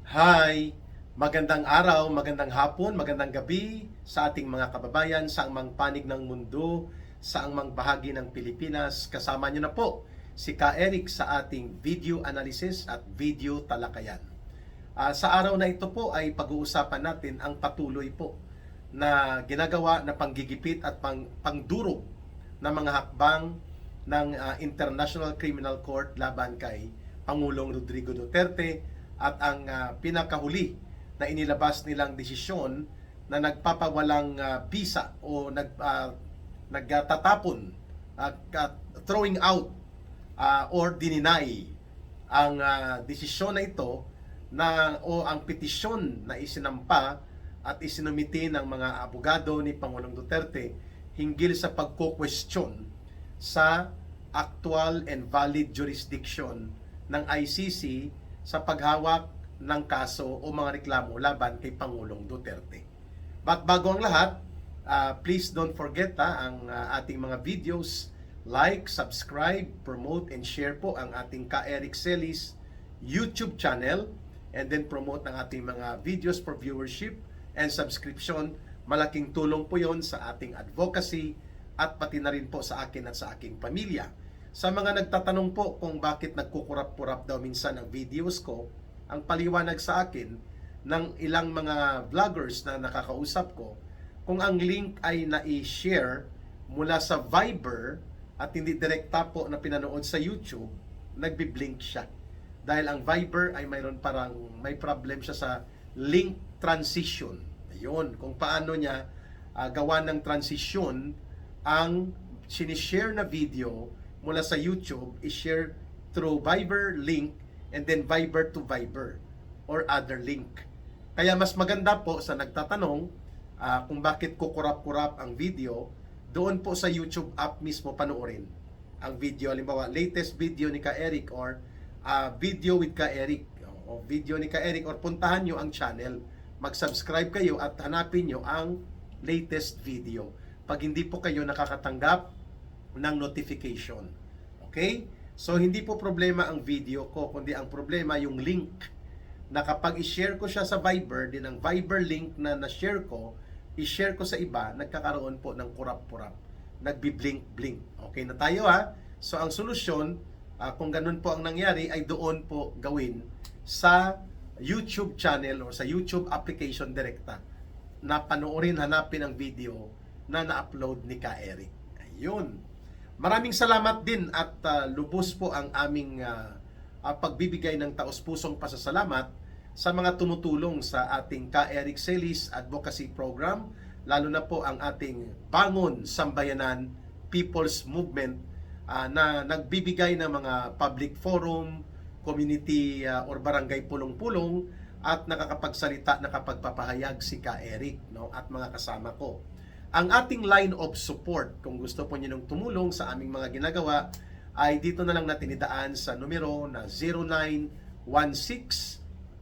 Hi! Magandang araw, magandang hapon, magandang gabi sa ating mga kababayan sa mang panig ng mundo, sa mang bahagi ng Pilipinas. Kasama niyo na po si Ka Eric sa ating video analysis at video talakayan. Sa araw na ito po ay pag-uusapan natin ang patuloy po na ginagawa na panggigipit at pangdurog ng mga hakbang ng International Criminal Court laban kay Pangulong Rodrigo Duterte at ang pinakahuli na inilabas nilang desisyon na nagpapawalang bisa o nagtatapon, throwing out or dininay ang desisyon na ito o ang petisyon na isinampa at isinumiti ng mga abogado ni Pangulong Duterte hinggil sa pagko-question sa actual and valid jurisdiction ng ICC sa paghawak ng kaso o mga reklamo laban kay Pangulong Duterte. But bago ang lahat, please don't forget ang ating mga videos, like, subscribe, promote, and share po ang ating Ka Eric Celis YouTube channel, and then promote ang ating mga videos for viewership and subscription. Malaking tulong po yon sa ating advocacy at pati na rin po sa akin at sa aking pamilya. Sa mga nagtatanong po kung bakit nagkukurap-kurap daw minsan ang videos ko, ang paliwanag sa akin ng ilang mga vloggers na nakakausap ko, kung ang link ay na-share mula sa Viber at hindi direkta po na pinanood sa YouTube, nagbi-blink siya. Dahil ang Viber ay may problem siya sa link transition. Ayun, kung paano niya gawa ng transition ang sinishare na video mula sa YouTube, i-share through Viber link and then Viber to Viber or other link. Kaya mas maganda po sa nagtatanong kung bakit kukurap-kurap ang video, doon po sa YouTube app mismo panoorin ang video. Halimbawa, latest video ni Ka Eric or video with Ka Eric o video ni Ka Eric, or puntahan nyo ang channel, mag-subscribe kayo at hanapin nyo ang latest video pag hindi po kayo nakakatanggap ng notification. Okay? So, hindi po problema ang video ko, kundi ang problema yung link na kapag i-share ko siya sa Viber, din ang Viber link na na-share ko, i-share ko sa iba, nagkakaroon po ng kurap-kurap. Nagbi-blink-blink. Okay na tayo ha? So, ang solusyon, kung ganun po ang nangyari, ay doon po gawin sa YouTube channel or sa YouTube application direkta na panoorin, hanapin ang video na na-upload ni Ka Eric. Ayun. Maraming salamat din at lubos po ang aming pagbibigay ng taos-pusong pasasalamat sa mga tumutulong sa ating Ka Eric Celis Advocacy Program, lalo na po ang ating Bangon Sambayanan People's Movement na nagbibigay ng mga public forum, community or barangay pulong-pulong at nakakapagsalita, nakapagpapahayag si Ka Eric, no, at mga kasama ko. Ang ating line of support, kung gusto po niyo nung tumulong sa aming mga ginagawa, ay dito na lang natin idaan sa numero na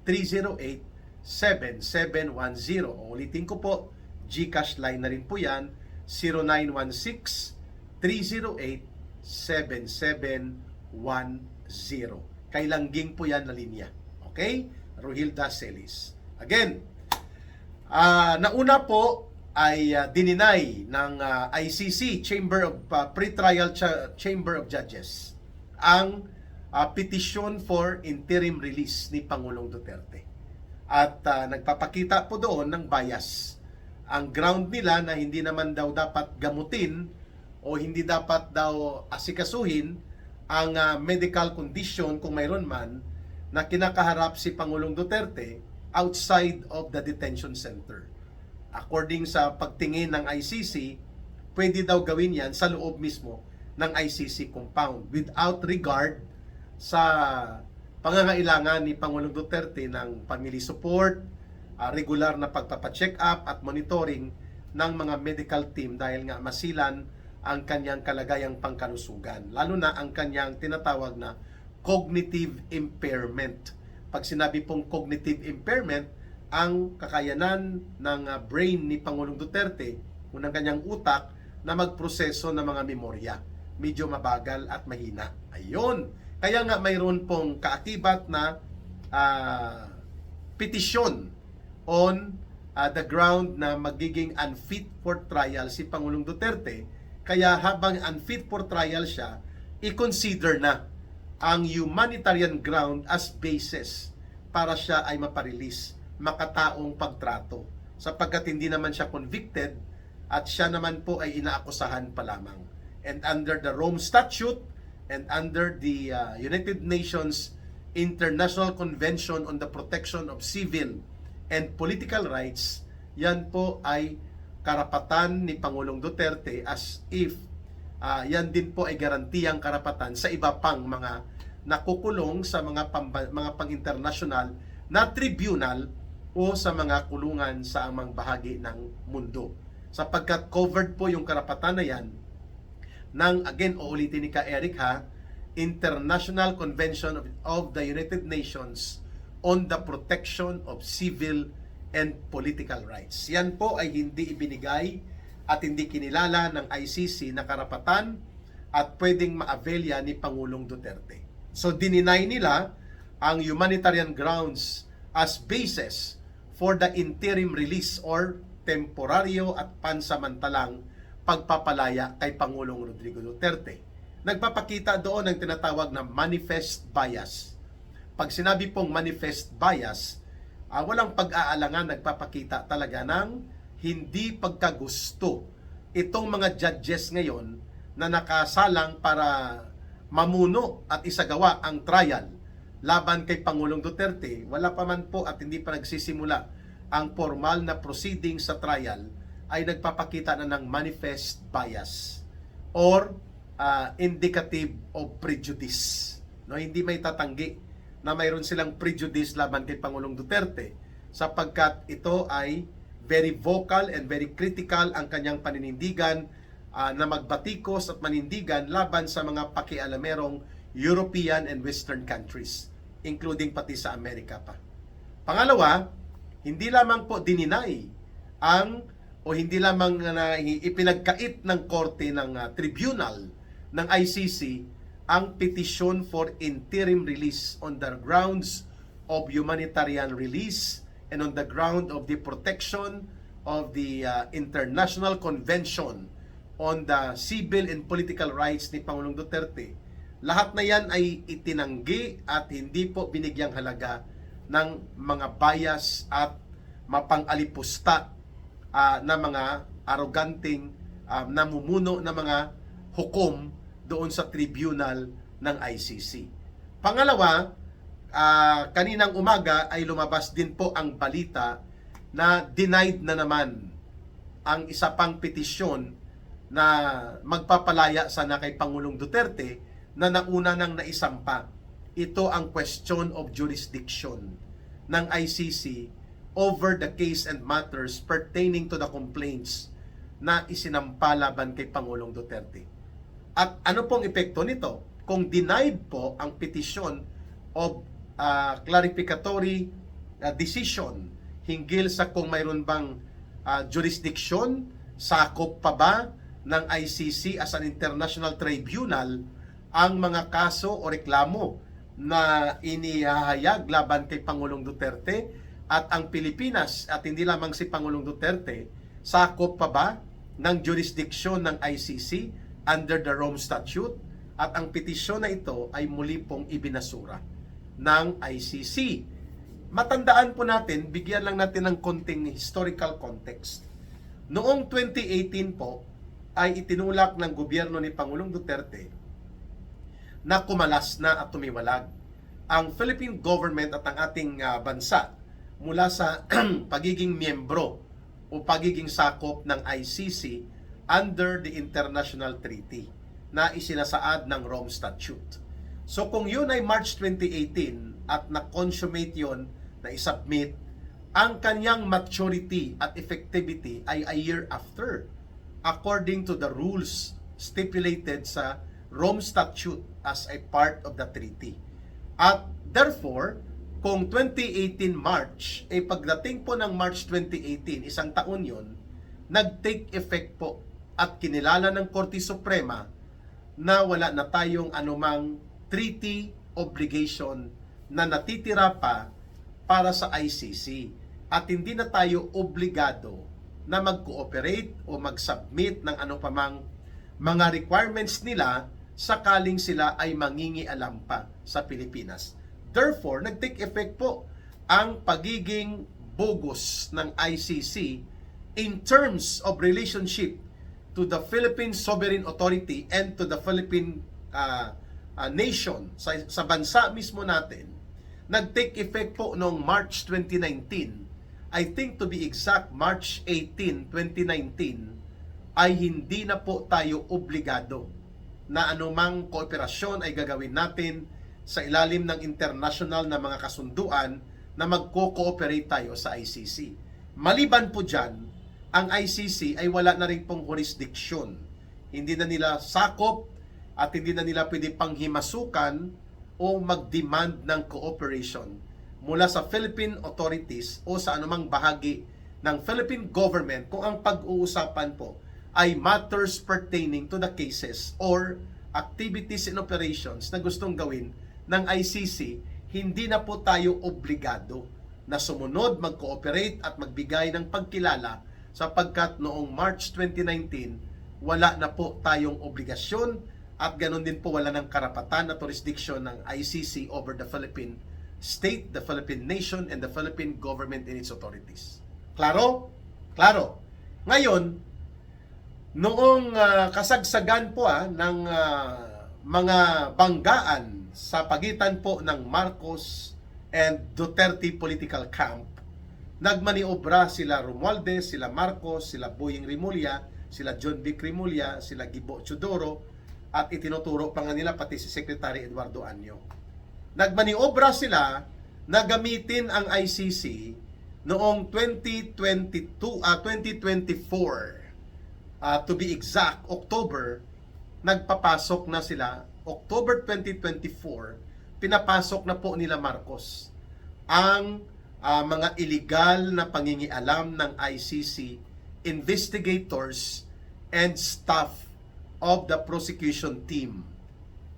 0916-308-7710. Ulitin ko po, GCash line na rin po yan, 0916-308-7710. Kay Langging po yan na linya. Okay? Rohilda Celis. Again, nauna po ay dininay ng ICC Chamber of Pretrial Chamber of Judges ang petition for interim release ni Pangulong Duterte. At nagpapakita po doon ng bias. Ang ground nila na hindi naman daw dapat gamutin o hindi dapat daw asikasuhin ang medical condition kung mayroon man na kinakaharap si Pangulong Duterte outside of the detention center. According sa pagtingin ng ICC, pwede daw gawin yan sa loob mismo ng ICC compound without regard sa pangangailangan ni Pangulong Duterte ng family support, regular na pagpapacheck up at monitoring ng mga medical team dahil nga masilan ang kanyang kalagayang pangkalusugan, lalo na ang kanyang tinatawag na cognitive impairment. Pag sinabi pong cognitive impairment, ang kakayanan ng brain ni Pangulong Duterte, unang kanyang utak, na magproseso ng mga memorya. Medyo mabagal at mahina. Ayun. Kaya nga mayroon pong kaakibat na petisyon on the ground na magiging unfit for trial si Pangulong Duterte. Kaya habang unfit for trial siya, i-consider na ang humanitarian ground as basis para siya ay maparelease, makataong pagtrato. Sapagkat hindi naman siya convicted at siya naman po ay inaakusahan pa lamang. And under the Rome Statute and under the United Nations International Convention on the Protection of Civil and Political Rights, yan po ay karapatan ni Pangulong Duterte as if yan din po ay garantiyang karapatan sa iba pang mga nakukulong sa mga pang-international na tribunal o sa mga kulungan sa amang bahagi ng mundo. Sapagkat covered po yung karapatan na yan ng, again, uulitin ni Ka Eric ha, International Convention of the United Nations on the Protection of Civil and Political Rights. Yan po ay hindi ibinigay at hindi kinilala ng ICC na karapatan at pwedeng ma-avail yan ni Pangulong Duterte. So dininay nila ang humanitarian grounds as basis for the interim release or temporaryo at pansamantalang pagpapalaya kay Pangulong Rodrigo Duterte. Nagpapakita doon ng tinatawag na manifest bias. Pag sinabi pong manifest bias, walang pag-aalangan, nagpapakita talaga ng hindi pagkagusto itong mga judges ngayon na nakasalang para mamuno at isagawa ang trial laban kay Pangulong Duterte. Wala pa man po at hindi pa nagsisimula ang formal na proceeding sa trial, ay nagpapakita na ng manifest bias or indicative of prejudice. No, hindi may tatanggi na mayroon silang prejudice laban kay Pangulong Duterte sapagkat ito ay very vocal and very critical ang kanyang paninindigan na magbatikos at manindigan laban sa mga pakialamerong European and Western countries, including pati sa Amerika pa. Pangalawa, hindi lamang po dininay o hindi lamang na ipinagkait ng korte ng tribunal ng ICC ang petition for interim release on the grounds of humanitarian release and on the ground of the protection of the International Convention on the Civil and Political Rights ni Pangulong Duterte. Lahat na yan ay itinanggi at hindi po binigyang halaga ng mga bias at mapang-alipusta na mga arroganting namumuno na mga hukom doon sa tribunal ng ICC. Pangalawa, kaninang umaga ay lumabas din po ang balita na denied na naman ang isa pang petisyon na magpapalaya sana kay Pangulong Duterte na nauna nang naisampa. Ito ang question of jurisdiction ng ICC over the case and matters pertaining to the complaints na isinampa laban kay Pangulong Duterte. At ano pong epekto nito? Kung denied po ang petition of clarificatory decision hinggil sa kung mayroon bang jurisdiction, sakop pa ba ng ICC as an international tribunal ang mga kaso o reklamo na inihahayag laban kay Pangulong Duterte at ang Pilipinas at hindi lamang si Pangulong Duterte, sakop pa ba ng jurisdiction ng ICC under the Rome Statute? At ang petisyon na ito ay muli pong ibinasura ng ICC. Matandaan po natin, bigyan lang natin ng konting historical context. Noong 2018 po, ay itinulak ng gobyerno ni Pangulong Duterte na kumalas na at tumiwalag ang Philippine government at ang ating bansa mula sa pagiging miyembro o pagiging sakop ng ICC under the international treaty na isinasaad ng Rome Statute. So kung yun ay March 2018 at na-consummate yun, na isubmit, ang kanyang maturity at effectivity ay a year after according to the rules stipulated sa Rome Statute as a part of the treaty. At therefore, kung 2018 March, pagdating po ng March 2018, isang taon yon, nag-take effect po at kinilala ng Korte Suprema na wala na tayong anumang treaty obligation na natitira pa para sa ICC at hindi na tayo obligado na mag-cooperate o mag-submit ng ano pamang mga requirements nila sakaling sila ay mangingialam pa sa Pilipinas. Therefore, nag-take effect po ang pagiging bogus ng ICC in terms of relationship to the Philippine Sovereign Authority and to the Philippine nation, sa bansa mismo natin. Nag-take effect po noong March 2019. I think to be exact, March 18, 2019, ay hindi na po tayo obligado na anumang kooperasyon ay gagawin natin sa ilalim ng international na mga kasunduan na magko-cooperate tayo sa ICC. Maliban po dyan, ang ICC ay wala na rin pong jurisdiction. Hindi na nila sakop at hindi na nila pwede panghimasukan o mag-demand ng cooperation mula sa Philippine authorities o sa anumang bahagi ng Philippine government kung ang pag-uusapan po ay matters pertaining to the cases or activities and operations na gustong gawin ng ICC. Hindi na po tayo obligado na sumunod, mag-cooperate at magbigay ng pagkilala sapagkat noong March 2019, wala na po tayong obligasyon at ganoon din po wala ng karapatan at jurisdiction ng ICC over the Philippine state, the Philippine nation, and the Philippine government and its authorities. Klaro? Klaro. Ngayon, noong kasagsagan po ng mga banggaan sa pagitan po ng Marcos and Duterte political camp, nagmaniobra sila Romualdez, sila Marcos, sila Boying Rimulya, sila John Vic Rimulya, sila Gibo Chodoro, at itinuturo pa nga nila pati si Secretary Eduardo Anyo. Nagmaniobra sila na gamitin ang ICC noong 2024, to be exact, October. Nagpapasok na sila, October 2024, pinapasok na po nila Marcos ang mga illegal na pangingialam ng ICC investigators and staff of the prosecution team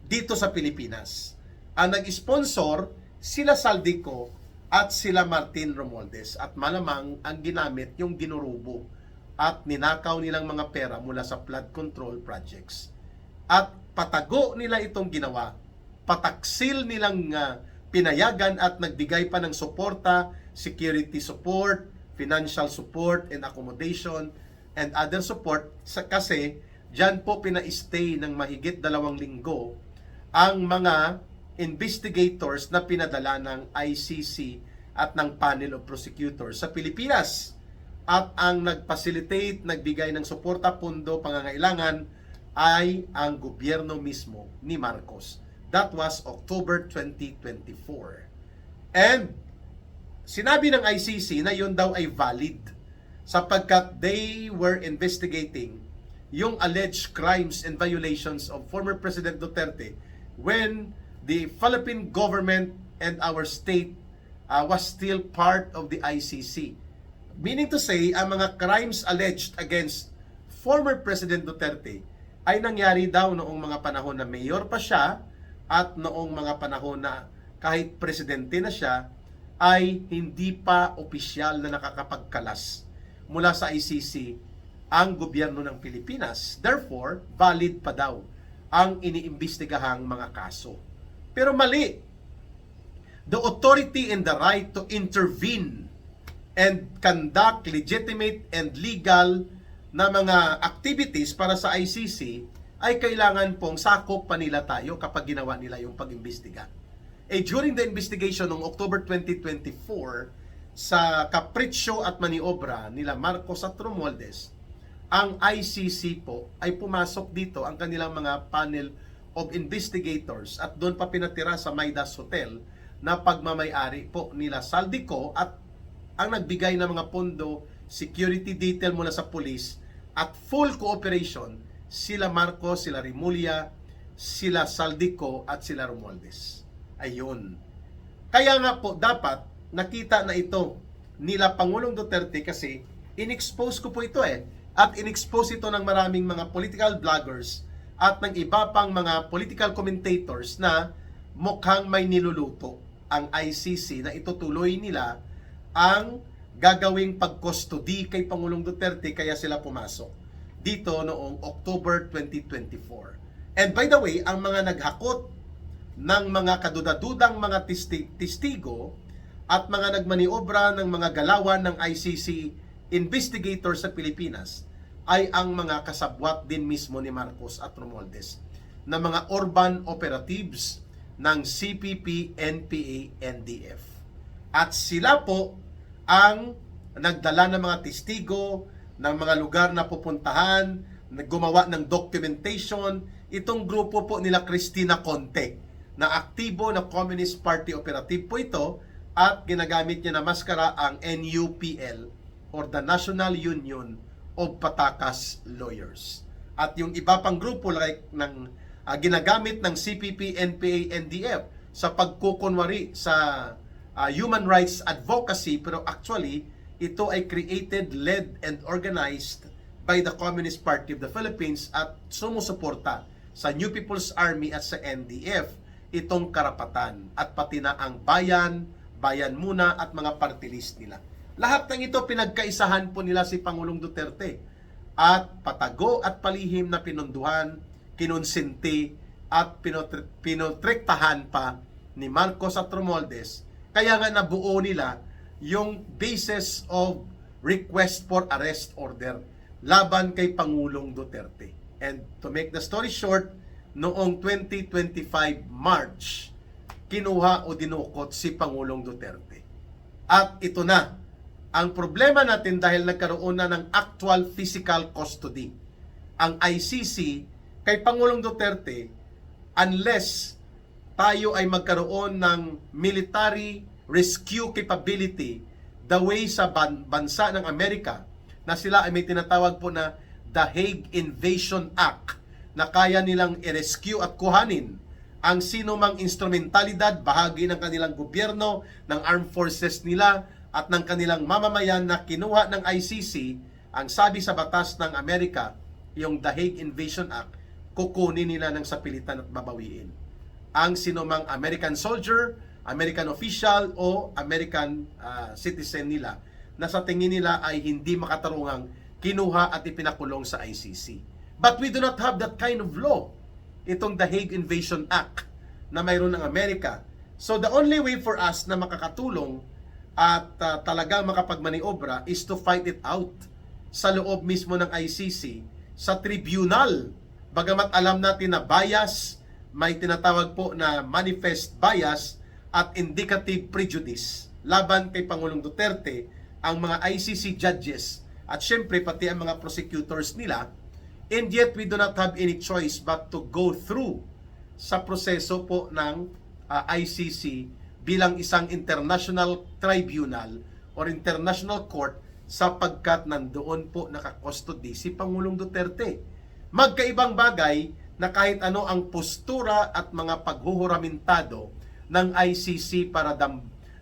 dito sa Pilipinas. Ang nag-sponsor, sila Saldico at sila Martin Romualdez. At malamang ang ginamit yung ginurubo at ninakaw nilang mga pera mula sa flood control projects. At patago nila itong ginawa. Pataksil nilang pinayagan at nagbigay pa ng suporta, security support, financial support and accommodation and other support kasi dyan po pina-stay ng mahigit 2 linggo ang mga investigators na pinadala ng ICC at ng panel of prosecutors sa Pilipinas. At ang nag-facilitate, nagbigay ng suporta, pundo, pangangailangan ay ang gobyerno mismo ni Marcos. That was October 2024. And sinabi ng ICC na yun daw ay valid sapagkat they were investigating yung alleged crimes and violations of former President Duterte when the Philippine government and our state was still part of the ICC. Meaning to say, ang mga crimes alleged against former President Duterte ay nangyari daw noong mga panahon na mayor pa siya at noong mga panahon na kahit presidente na siya ay hindi pa opisyal na nakakapagkalas mula sa ICC ang gobyerno ng Pilipinas. Therefore, valid pa daw ang iniimbestigahang mga kaso. Pero mali. The authority and the right to intervene and conduct legitimate and legal na mga activities para sa ICC ay kailangan pong sakop pa nila tayo kapag ginawa nila yung pag-imbestiga. During the investigation noong October 2024 sa kapritsyo at maniobra nila Marcos at Romualdez, ang ICC po ay pumasok dito ang kanilang mga panel of investigators at doon pa pinatira sa Midas Hotel na pagmamay-ari po nila Saldico at ang nagbigay ng mga pondo, security detail mula sa police at full cooperation sila Marcos, sila Rimulya, sila Saldico at sila Romualdez. Ayun. Kaya nga po dapat nakita na ito nila Pangulong Duterte kasi in-expose ko po ito at in-expose ito ng maraming mga political vloggers at ng iba pang mga political commentators na mukhang may niluluto ang ICC na itutuloy nila ang gagawing pag-custody kay Pangulong Duterte, kaya sila pumasok dito noong October 2024. And by the way, ang mga naghakot ng mga kadudadudang mga testigo at mga nagmaniobra ng mga galawan ng ICC investigator sa Pilipinas ay ang mga kasabwat din mismo ni Marcos at Romualdez na mga urban operatives ng CPP, NPA, NDF. At sila po ang nagdala ng mga testigo, ng mga lugar na pupuntahan, gumawa ng documentation. Itong grupo po nila Cristina Conte, na aktibo na Communist Party operative po ito, at ginagamit niya na maskara ang NUPL or the National Union of Patakas Lawyers. At yung iba pang grupo like ng ginagamit ng CPP, NPA, NDF sa pagkukunwari sa human rights advocacy, pero actually ito ay created, led, and organized by the Communist Party of the Philippines at sumusuporta sa New People's Army at sa NDF itong karapatan at pati na ang bayan, bayan muna at mga party list nila. Lahat ng ito pinagkaisahan po nila si Pangulong Duterte at patago at palihim na pinunduhan, kinonsinti at pinotrektahan pa ni Marcos at Romualdez. Kaya nga nabuo nila yung basis of request for arrest order laban kay Pangulong Duterte. And to make the story short, noong 2025 March, kinuha o dinukot si Pangulong Duterte. At ito na, ang problema natin dahil nagkaroon na ng actual physical custody ang ICC kay Pangulong Duterte, unless tayo ay magkaroon ng military rescue capability the way sa bansa ng Amerika na sila ay may tinatawag po na The Hague Invasion Act, na kaya nilang i-rescue at kuhanin ang sino mang instrumentalidad, bahagi ng kanilang gobyerno, ng armed forces nila at ng kanilang mamamayan na kinuha ng ICC. Ang sabi sa batas ng Amerika, yung The Hague Invasion Act, kukunin nila ng sapilitan at babawiin ang sinumang American soldier, American official o American citizen nila na sa tingin nila ay hindi makatarungang kinuha at ipinakulong sa ICC. But we do not have that kind of law, itong The Hague Invasion Act na mayroon ng Amerika. So the only way for us na makakatulong at talagang makapagmaniobra is to fight it out sa loob mismo ng ICC, sa tribunal. Bagamat alam natin na bias, may tinatawag po na manifest bias at indicative prejudice laban kay Pangulong Duterte, ang mga ICC judges at syempre pati ang mga prosecutors nila, and yet we do not have any choice but to go through sa proseso po ng ICC bilang isang international tribunal or international court sapagkat nandoon po nakakustody si Pangulong Duterte. Magkaibang bagay na kahit ano ang postura at mga paghuhuramintado ng ICC para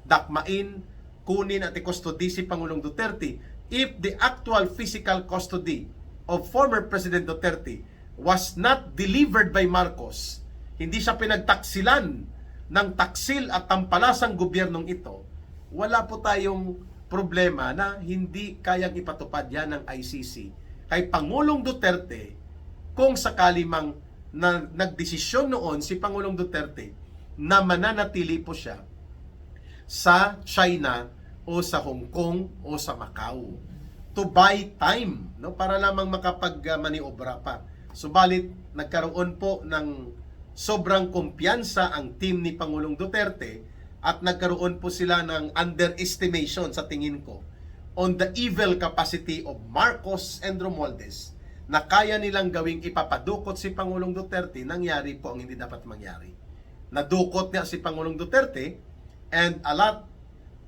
dakmain, kunin at ikustody si Pangulong Duterte, if the actual physical custody of former President Duterte was not delivered by Marcos, hindi siya pinagtaksilan ng taksil at tampalasang gobyernong ito, wala po tayong problema na hindi kayang ipatupad yan ng ICC kay Pangulong Duterte kung sakali mang nagdesisyon noon si Pangulong Duterte na mananatili po siya sa China o sa Hong Kong o sa Macau to buy time, no, para lamang makapag-maniobra pa. Subalit nagkaroon po ng sobrang kumpiyansa ang team ni Pangulong Duterte at nagkaroon po sila ng underestimation sa tingin ko on the evil capacity of Marcos and Romualdez na kaya nilang gawing ipapadukot si Pangulong Duterte. Nangyari po ang hindi dapat mangyari. Nadukot niya si Pangulong Duterte, and a lot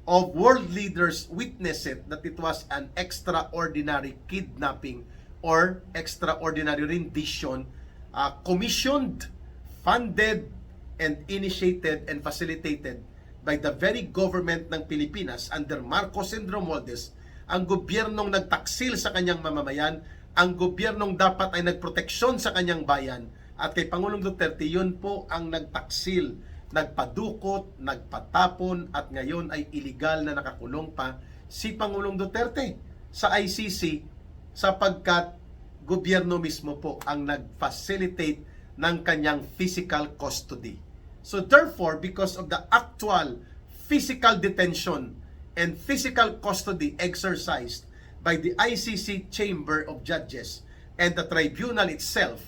of world leaders witnessed it that it was an extraordinary kidnapping or extraordinary rendition, commissioned, funded, and initiated and facilitated by the very government ng Pilipinas under Marcos and Romualdez, ang gobyernong nagtaksil sa kanyang mamamayan, ang gobyernong dapat ay nagproteksyon sa kanyang bayan, at kay Pangulong Duterte, yun po ang nagtaksil nagpadukot, nagpatapon, at ngayon ay illegal na nakakulong pa si Pangulong Duterte sa ICC sapagkat gobyerno mismo po ang nag-facilitate ng kanyang physical custody. So therefore, because of the actual physical detention and physical custody exercised by the ICC Chamber of Judges and the tribunal itself,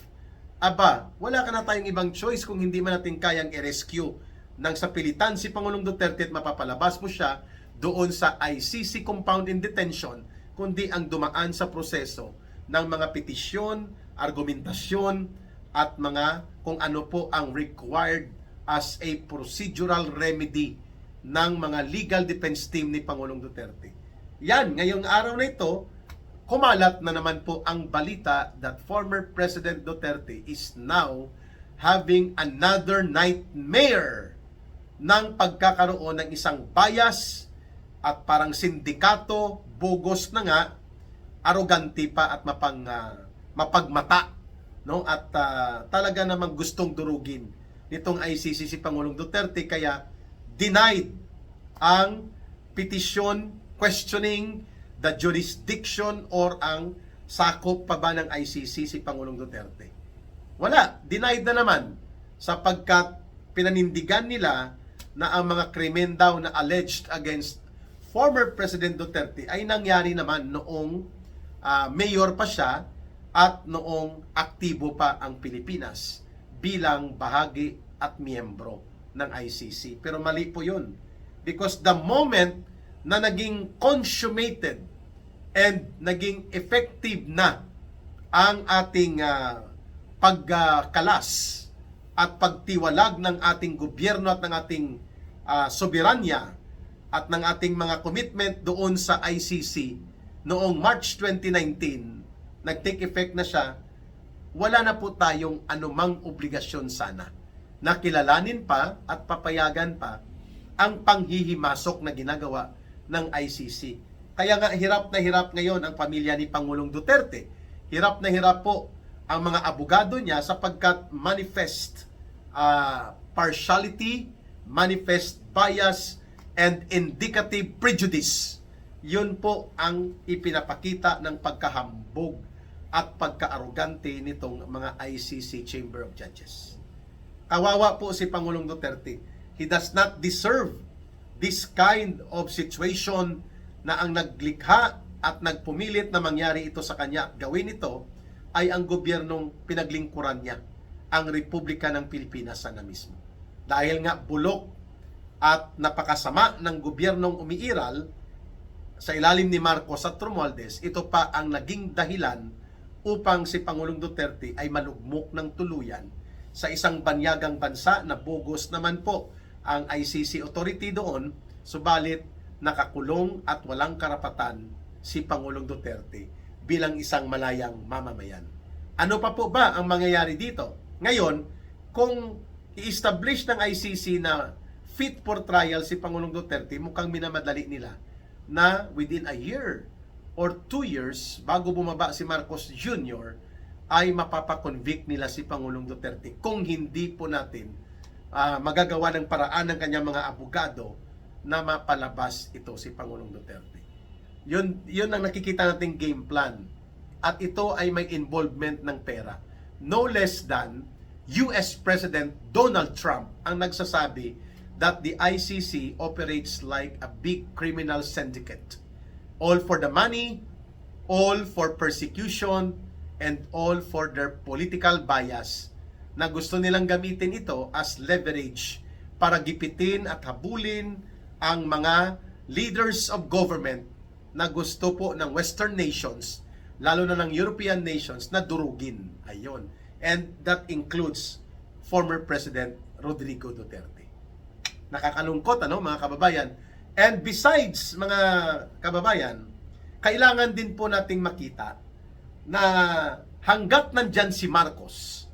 aba, wala ka na tayong ibang choice kung hindi man natin kayang i-rescue ng sapilitan si Pangulong Duterte at mapapalabas mo siya doon sa ICC compound in detention, kundi ang dumaan sa proseso ng mga petisyon, argumentasyon, at mga kung ano po ang required as a procedural remedy ng mga legal defense team ni Pangulong Duterte. Yan, ngayong araw na ito, kumalat na naman po ang balita that former President Duterte is now having another nightmare ng pagkakaroon ng isang bias at parang sindikato, bogus na nga, arrogante pa at mapagmata, no? At talaga namang gustong durugin nitong ICC si Pangulong Duterte, kaya denied ang petition questioning the jurisdiction or ang sakop pa ba ng ICC si Pangulong Duterte. Wala, denied na naman sapagkat pinanindigan nila na ang mga krimen daw na alleged against former President Duterte ay nangyari naman noong mayor pa siya at noong aktibo pa ang Pilipinas bilang bahagi at miyembro ng ICC. Pero mali po yun. Because the moment na naging consummated and naging effective na ang ating pagkalas at pagtiwalag ng ating gobyerno at ng ating soberanya at ng ating mga commitment doon sa ICC noong March 2019, nag-take effect na siya, wala na po tayong anumang obligasyon sana na kilalanin pa at papayagan pa ang panghihimasok na ginagawa ng ICC. Kaya nga hirap na hirap ngayon ang pamilya ni Pangulong Duterte. Hirap na hirap po ang mga abogado niya sapagkat manifest partiality, manifest bias, and indicative prejudice. Yun po ang ipinapakita ng pagkahambog at pagkaarogante nitong mga ICC Chamber of Judges. Kawawa po si Pangulong Duterte. He does not deserve this kind of situation na ang naglikha at nagpumilit na mangyari ito sa kanya at gawin ito ay ang gobyernong pinaglingkuran niya, ang Republika ng Pilipinas sana mismo. Dahil nga bulok at napakasama ng gobyernong umiiral sa ilalim ni Marcos at Romualdez, ito pa ang naging dahilan upang si Pangulong Duterte ay malugmok ng tuluyan sa isang banyagang bansa na bogus naman po ang ICC authority doon, subalit nakakulong at walang karapatan si Pangulong Duterte bilang isang malayang mamamayan. Ano pa po ba ang mangyayari dito? Ngayon, kung i-establish ng ICC na fit for trial si Pangulong Duterte, mukhang minamadali nila na within a year or 2 years bago bumaba si Marcos Jr. ay mapapakonvict nila si Pangulong Duterte kung hindi po natin magagawa ng paraan ng kanyang mga abogado na mapalabas ito si Pangulong Duterte. Yun ang nakikita nating game plan. At ito ay may involvement ng pera. No less than US President Donald Trump ang nagsasabi that the ICC operates like a big criminal syndicate. All for the money, all for persecution, and all for their political bias na gusto nilang gamitin ito as leverage para gipitin at habulin ang mga leaders of government na gusto po ng Western nations, lalo na ng European nations, na durugin. Ayun. And that includes former President Rodrigo Duterte. Nakakalungkot, mga kababayan? And besides, mga kababayan, kailangan din po nating makita na hanggat nandyan si Marcos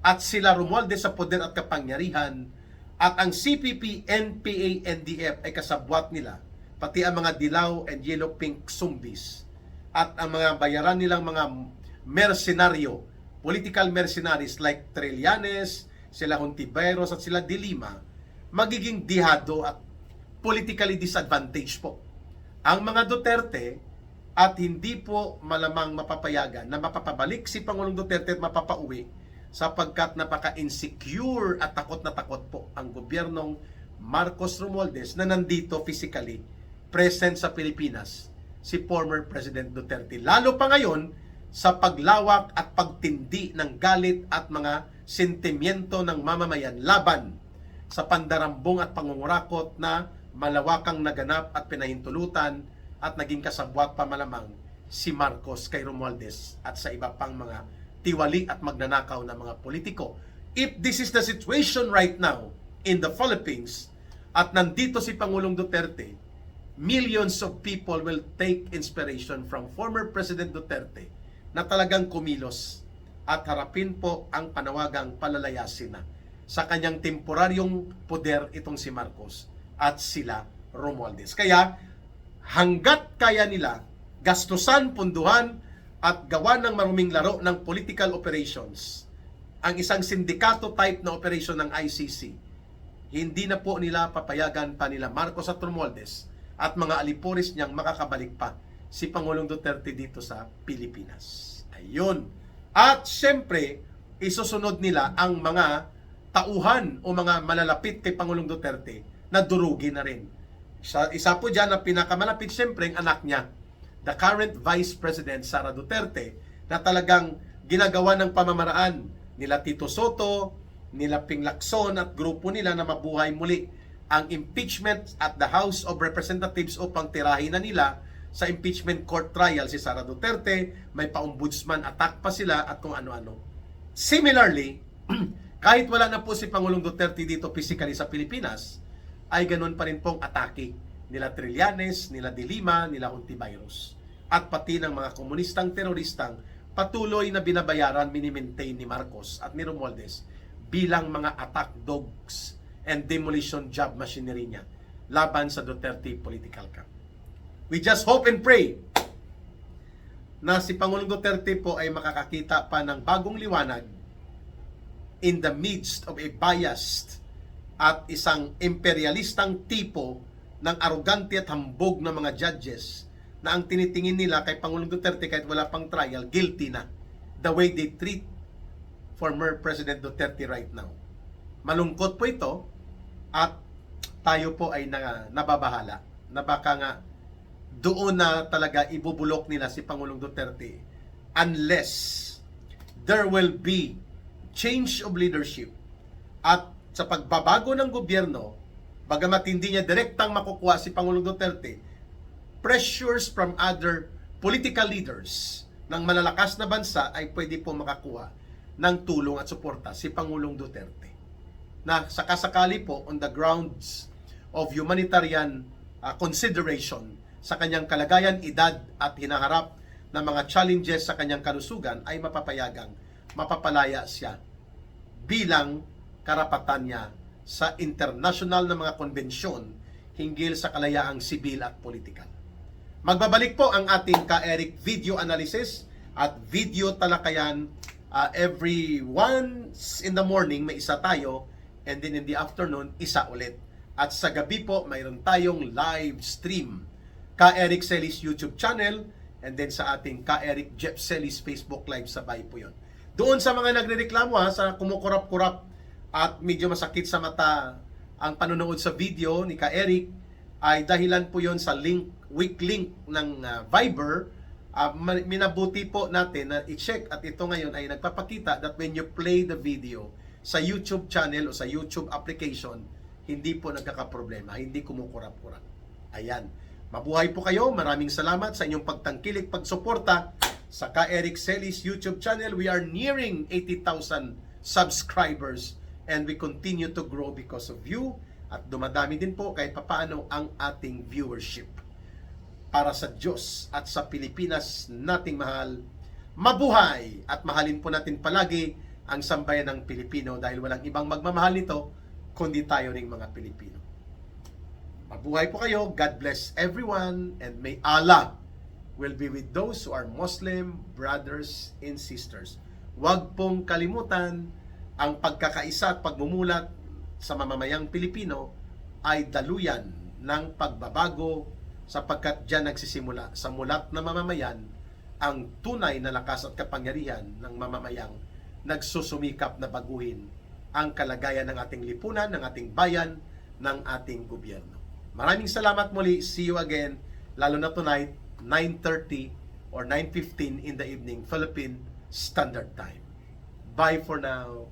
at sila Romualdez sa poder at kapangyarihan at ang CPP, NPA, NDF ay kasabwat nila, pati ang mga dilaw and yellow pink zombies at ang mga bayaran nilang mga mercenaryo, political mercenaries like Trillanes, sila Hontiveros at sila De Lima, magiging dihado at politically disadvantaged po ang mga Duterte at hindi po malamang mapapayagan na mapapabalik si Pangulong Duterte at mapapauwi sapagkat napaka-insecure at takot na takot po ang gobyernong Marcos Romualdez na nandito physically present sa Pilipinas si former President Duterte. Lalo pa ngayon sa paglawak at pagtindi ng galit at mga sentimiento ng mamamayan laban sa pandarambong at pangungurakot na malawakang naganap at pinahintulutan at naging kasabwat pa malamang si Marcos kay Romualdez at sa iba pang mga tiwali at magnanakaw na mga politiko. If this is the situation right now in the Philippines at nandito si Pangulong Duterte, millions of people will take inspiration from former President Duterte na talagang kumilos at harapin po ang panawagang palalayasin na sa kanyang temporaryong poder itong si Marcos at sila Romualdez. Kaya hanggat kaya nila gastusan, punduhan at gawa ng maruming laro ng political operations ang isang sindikato type na operasyon ng ICC, hindi na po nila papayagan pa nila Marcos at Romualdez at mga alipuris niyang makakabalik pa si Pangulong Duterte dito sa Pilipinas. Ayun. At syempre, isusunod nila ang mga tauhan o mga malalapit kay Pangulong Duterte na durugin na rin. Isa po dyan na pinakamalapit syempre ang anak niya, the current Vice President Sara Duterte, na talagang ginagawa ng pamamaraan nila Tito Soto, nila Ping Lacson at grupo nila na mabuhay muli ang impeachment at the House of Representatives upang tirahin na nila sa impeachment court trial si Sara Duterte, may pa-ombudsman attack pa sila at kung ano-ano. Similarly, kahit wala na po si Pangulong Duterte dito physically sa Pilipinas, ay ganun pa rin pong atake nila Trillanes, nila De Lima, nila Hontiveros at pati ng mga komunistang teroristang patuloy na binabayaran, minimaintain ni Marcos at ni Romualdez bilang mga attack dogs and demolition job machinery niya laban sa Duterte political camp. We just hope and pray na si Pangulong Duterte po ay makakakita pa ng bagong liwanag in the midst of a biased at isang imperialistang tipo ng arugante at hambog na mga judges na ang tinitingin nila kay Pangulong Duterte kahit wala pang trial, guilty na the way they treat former President Duterte right now. Malungkot po ito at tayo po ay nababahala na baka nga doon na talaga ibubulok nila si Pangulong Duterte unless there will be change of leadership at sa pagbabago ng gobyerno, bagamat hindi niya direktang makukuha si Pangulong Duterte, pressures from other political leaders ng malalakas na bansa ay pwede po makakuha ng tulong at suporta si Pangulong Duterte. Na sakasakali po on the grounds of humanitarian consideration sa kanyang kalagayan, edad at hinaharap ng mga challenges sa kanyang kalusugan ay mapapayagang mapapalaya siya bilang karapatan niya sa international na mga konbensyon hinggil sa kalayaang sibil at politikal. Magbabalik po ang ating ka-Eric video analysis at video talakayan every once in the morning may isa tayo and then in the afternoon isa ulit. At sa gabi po mayroon tayong live stream ka-Eric Celis YouTube channel and then sa ating ka-Eric Jeff Celis Facebook Live sabay po yun. Doon sa mga nagrereklamo sa kumukurap-kurap at medyo masakit sa mata ang panonood sa video ni ka-Eric ay dahilan po yon sa weak link ng Viber. Minabuti po natin na i-check at ito ngayon ay nagpapakita that when you play the video sa YouTube channel o sa YouTube application, hindi po nagkakaproblema, hindi kumukurap-kurap. Ayan. Mabuhay po kayo. Maraming salamat sa inyong pagtangkilik, pagsuporta sa ka-Eric Celis YouTube channel. We are nearing 80,000 subscribers and we continue to grow because of you. At dumadami din po kahit papaano ang ating viewership. Para sa Diyos at sa Pilipinas nating mahal, mabuhay at mahalin po natin palagi ang sambayan ng Pilipino dahil walang ibang magmamahal nito kundi tayo ring mga Pilipino. Mabuhay po kayo. God bless everyone and may Allah will be with those who are Muslim brothers and sisters. Huwag pong kalimutan ang pagkakaisa at pagmumulat sa mamamayang Pilipino ay daluyan ng pagbabago sapagkat diyan nagsisimula sa mulat na mamamayan ang tunay na lakas at kapangyarihan ng mamamayang nagsusumikap na baguhin ang kalagayan ng ating lipunan, ng ating bayan, ng ating gobyerno. Maraming salamat muli. See you again, lalo na tonight, 9:30 or 9:15 in the evening, Philippine Standard Time. Bye for now.